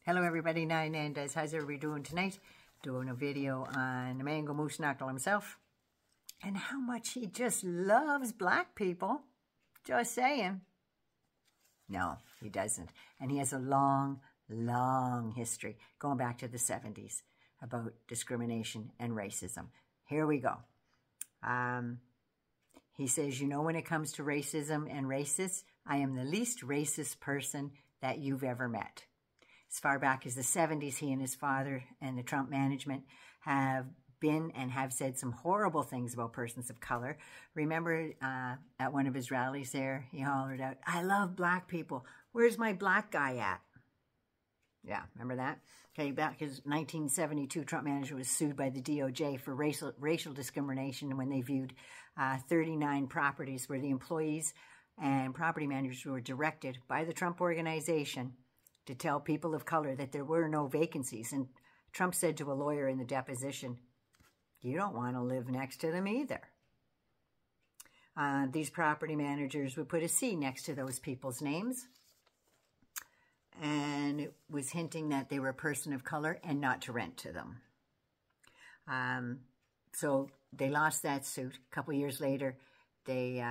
Hello everybody, Nine Nandas. How's everybody doing tonight? Doing a video on the mango moose knuckle himself and how much he just loves black people. Just saying. No, he doesn't. And he has a long history going back to the 70s about discrimination and racism. Here we go. He says, you know, when it comes to racism and racists, I am the least racist person that you've ever met. As far back as the 70s, he and his father and the Trump management have been and have said some horrible things about persons of color. Remember at one of his rallies there, he hollered out, I love black people. Where's my black guy at? Yeah, remember that? Okay, back in 1972, Trump manager was sued by the DOJ for racial discrimination when they viewed 39 properties where the employees and property managers were directed by the Trump organization to tell people of color that there were no vacancies. And Trump said to a lawyer in the deposition, you don't want to live next to them either. These property managers would put a C next to those people's names. And it was hinting that they were a person of color and not to rent to them. So they lost that suit. A couple years later, they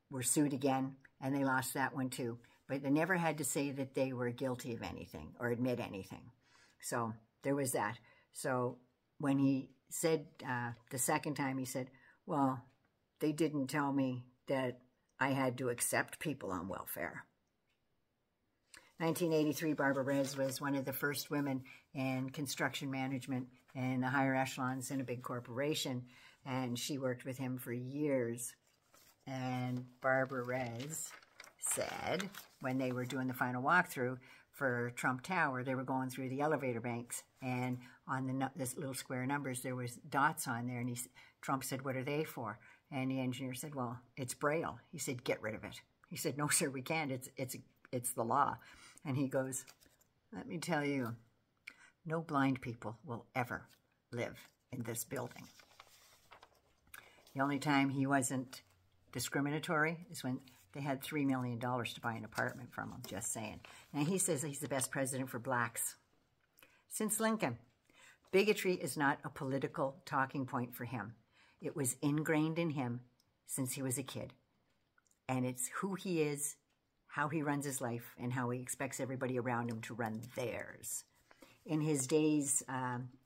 were sued again, and they lost that one too. But they never had to say that they were guilty of anything or admit anything. So there was that. So when he said the second time, he said, well, they didn't tell me that I had to accept people on welfare. 1983, Barbara Rez was one of the first women in construction management and the higher echelons in a big corporation. And she worked with him for years. And Barbara Rez said when they were doing the final walkthrough for Trump Tower, they were going through the elevator banks, and on this little square numbers, there was dots on there, and Trump said, what are they for? And the engineer said, well, it's Braille. He said, get rid of it. He said, no, sir, we can't. It's the law. And he goes, let me tell you, no blind people will ever live in this building. The only time he wasn't discriminatory is when they had $3 million to buy an apartment from him, just saying. And he says he's the best president for blacks since Lincoln. Bigotry is not a political talking point for him. It was ingrained in him since he was a kid. And it's who he is, how he runs his life, and how he expects everybody around him to run theirs. In his days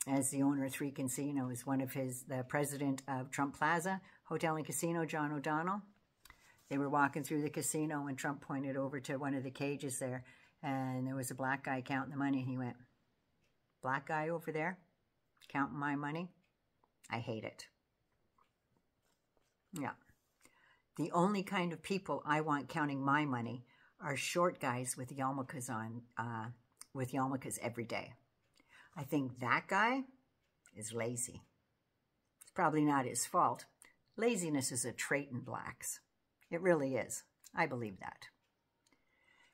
as the owner of 3 casinos, the president of Trump Plaza Hotel and Casino, John O'Donnell, they were walking through the casino and Trump pointed over to one of the cages there, and there was a black guy counting the money, and he went, black guy over there counting my money? I hate it. Yeah. The only kind of people I want counting my money are short guys with yarmulkes on, with yarmulkes every day. I think that guy is lazy. It's probably not his fault. Laziness is a trait in blacks. It really is. I believe that.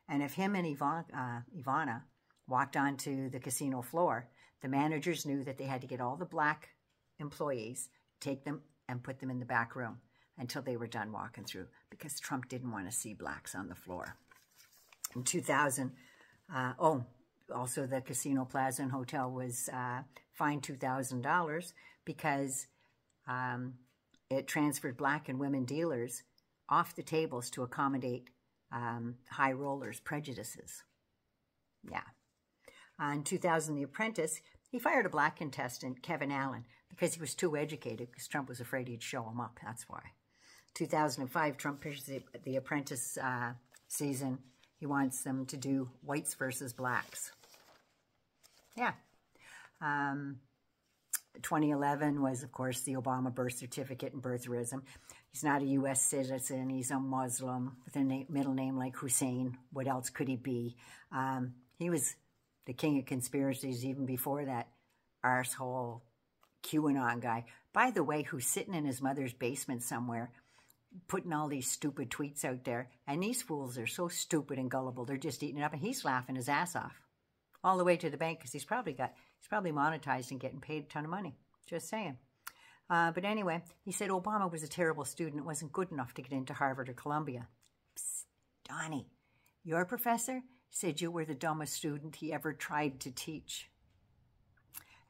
And if him and Ivana walked onto the casino floor, the managers knew that they had to get all the black employees, take them and put them in the back room until they were done walking through, because Trump didn't want to see blacks on the floor. In 2000, also the Casino Plaza and Hotel was fined $2,000 because it transferred black and women dealers off the tables to accommodate high rollers' prejudices. Yeah. In 2000, The Apprentice, he fired a black contestant, Kevin Allen, because he was too educated, because Trump was afraid he'd show him up. That's why. 2005, Trump pitched the Apprentice season. He wants them to do whites versus blacks. Yeah. 2011 was, of course, the Obama birth certificate and birtherism. He's not a U.S. citizen. He's a Muslim with a middle name like Hussein. What else could he be? He was the king of conspiracies even before that arsehole QAnon guy. By the way, who's sitting in his mother's basement somewhere putting all these stupid tweets out there. And these fools are so stupid and gullible. They're just eating it up. And he's laughing his ass off all the way to the bank because he's probably monetized and getting paid a ton of money. Just saying. But anyway, he said Obama was a terrible student. It wasn't good enough to get into Harvard or Columbia. Psst, Donnie, your professor He said, you were the dumbest student he ever tried to teach.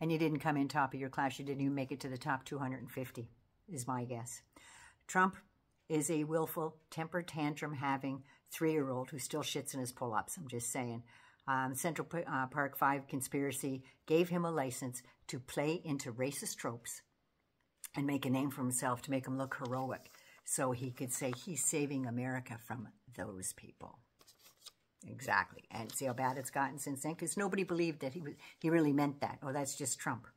And you didn't come in top of your class. You didn't even make it to the top 250, is my guess. Trump is a willful, temper tantrum having 3-year-old who still shits in his pull-ups. I'm just saying. Central Park 5 conspiracy gave him a license to play into racist tropes and make a name for himself to make him look heroic so he could say he's saving America from those people. Exactly. And see how bad it's gotten since then? Because nobody believed that he really meant that. Oh, that's just Trump.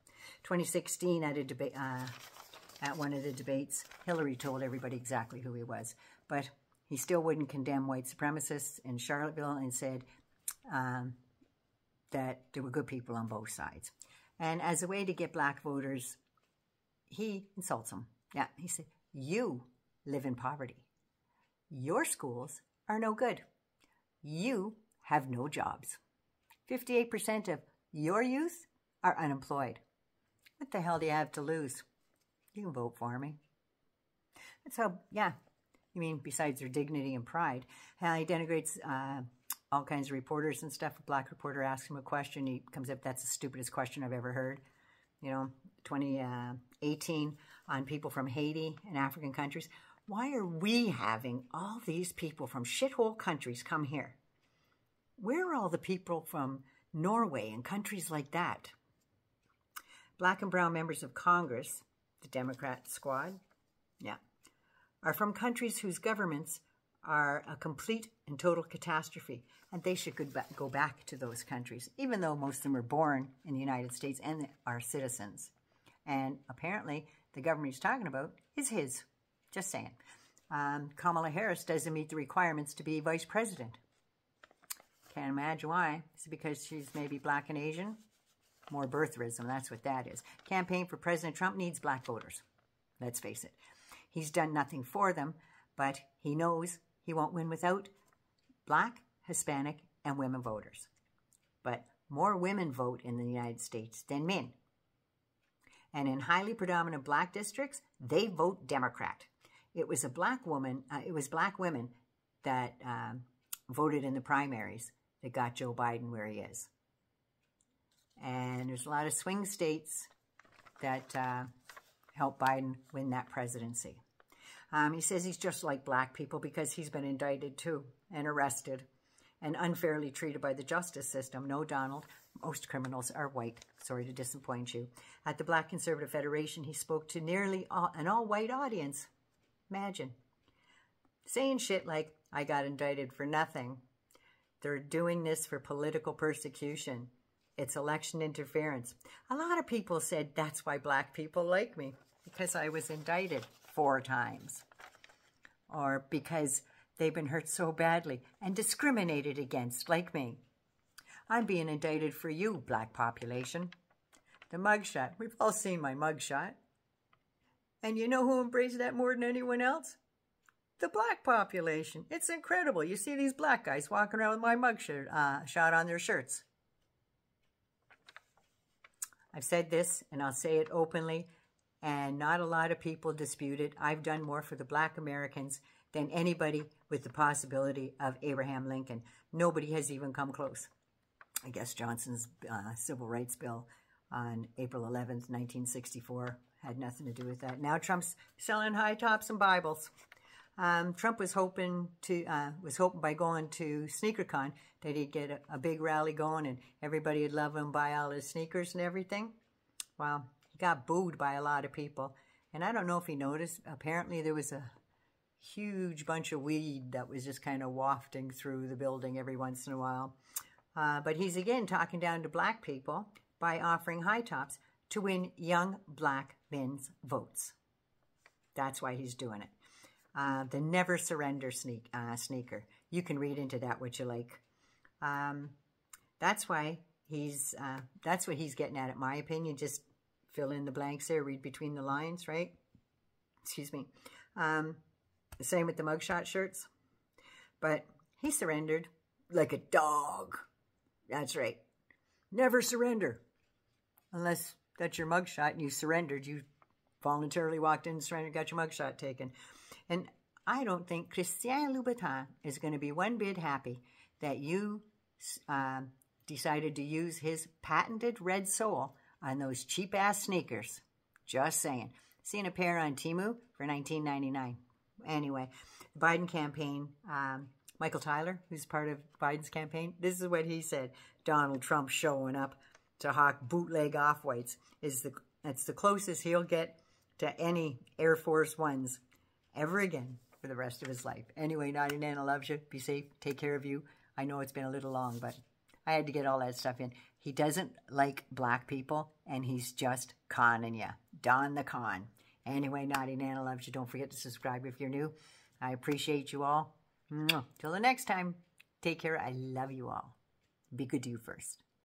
2016 at a debate, at one of the debates, Hillary told everybody exactly who he was. But he still wouldn't condemn white supremacists in Charlottesville and said that there were good people on both sides. And as a way to get black voters, he insults them. Yeah, he said, you live in poverty. Your schools are no good. You have no jobs. 58% of your youth are unemployed. What the hell do you have to lose? You can vote for me. That's how, yeah. You mean besides their dignity and pride. How he denigrates all kinds of reporters and stuff. A black reporter asks him a question. He comes up, that's the stupidest question I've ever heard. You know, 2018 on people from Haiti and African countries. Why are we having all these people from shithole countries come here? Where are all the people from Norway and countries like that? Black and brown members of Congress, the Democrat squad, yeah, are from countries whose governments are a complete and total catastrophe, and they should go back to those countries, even though most of them are born in the United States and are citizens. And apparently, the government he's talking about is his. Just saying. Kamala Harris doesn't meet the requirements to be vice president. Can't imagine why. Is it because she's maybe black and Asian? More birtherism, that's what that is. Campaign for President Trump needs black voters. Let's face it. He's done nothing for them, but he knows he won't win without black, Hispanic, and women voters. But more women vote in the United States than men. And in highly predominant black districts, they vote Democrat. It was a black woman. It was black women that voted in the primaries that got Joe Biden where he is. And there's a lot of swing states that helped Biden win that presidency. He says he's just like black people because he's been indicted too and arrested and unfairly treated by the justice system. No, Donald, most criminals are white. Sorry to disappoint you. At the Black Conservative Federation, he spoke to nearly an all-white audience. Imagine. Saying shit like, I got indicted for nothing. They're doing this for political persecution. It's election interference. A lot of people said that's why black people like me, because I was indicted 4 times. Or because they've been hurt so badly and discriminated against, like me. I'm being indicted for you, black population. The mugshot. We've all seen my mugshot. And you know who embraced that more than anyone else? The black population. It's incredible. You see these black guys walking around with my mugshot shot on their shirts. I've said this, and I'll say it openly, and not a lot of people dispute it. I've done more for the black Americans than anybody with the possibility of Abraham Lincoln. Nobody has even come close. I guess Johnson's civil rights bill on April 11th, 1964 had nothing to do with that. Now Trump's selling high tops and Bibles. Trump was hoping by going to SneakerCon that he'd get a big rally going and everybody would love him, buy all his sneakers and everything. Well, he got booed by a lot of people. And I don't know if he noticed, apparently there was a huge bunch of weed that was just kind of wafting through the building every once in a while. But he's again talking down to black people by offering high tops to win young black men's votes. That's why he's doing it. The never surrender sneaker. You can read into that what you like. That's why that's what he's getting at, in my opinion. Just fill in the blanks there, read between the lines, right? Excuse me. The same with the mugshot shirts. But he surrendered like a dog. That's right. Never surrender. Unless that's your mugshot and you surrendered. You voluntarily walked in and surrendered, got your mugshot taken. And I don't think Christian Louboutin is going to be one bit happy that you decided to use his patented red sole on those cheap-ass sneakers. Just saying. Seen a pair on Temu for $19.99. Anyway, Biden campaign, Michael Tyler, who's part of Biden's campaign, this is what he said. Donald Trump showing up to hawk bootleg off-whites. That's the closest he'll get to any Air Force Ones ever again for the rest of his life. Anyway, Naughty Nana loves you. Be safe. Take care of you. I know it's been a little long, but I had to get all that stuff in. He doesn't like black people, and he's just conning you. Don the con. Anyway, Naughty Nana loves you. Don't forget to subscribe if you're new. I appreciate you all. Till the next time, take care. I love you all. Be good to you first.